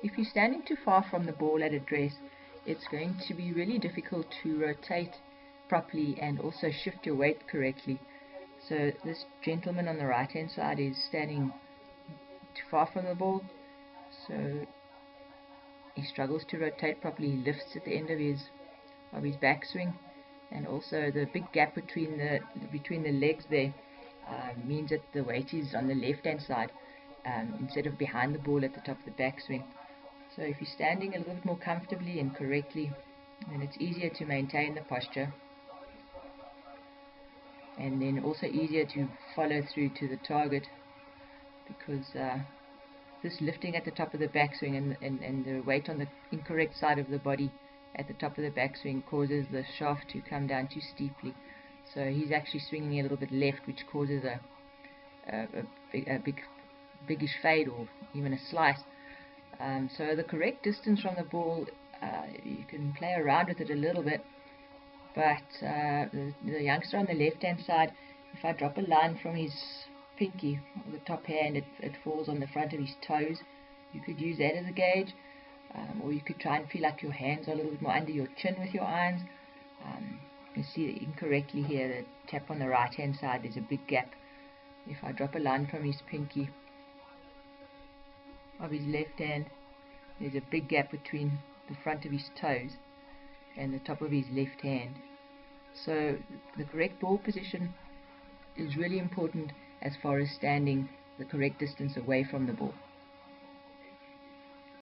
If you're standing too far from the ball at address, it's going to be really difficult to rotate properly and also shift your weight correctly. So this gentleman on the right hand side is standing too far from the ball, so he struggles to rotate properly. He lifts at the end of his backswing, and also the big gap between the legs there means that the weight is on the left hand side instead of behind the ball at the top of the backswing. So if you're standing a little bit more comfortably and correctly, then it's easier to maintain the posture, and then also easier to follow through to the target, because this lifting at the top of the backswing and the weight on the incorrect side of the body at the top of the backswing causes the shaft to come down too steeply. So he's actually swinging a little bit left, which causes a biggish fade or even a slice. So the correct distance from the ball, you can play around with it a little bit, but the youngster on the left hand side, if I drop a line from his pinky, or the top hand, it falls on the front of his toes. You could use that as a gauge, or you could try and feel like your hands are a little bit more under your chin with your irons. You can see incorrectly here, the tap on the right hand side, there's a big gap. If I drop a line from his pinky of his left hand, there's a big gap between the front of his toes and the top of his left hand. So the correct ball position is really important as far as standing the correct distance away from the ball.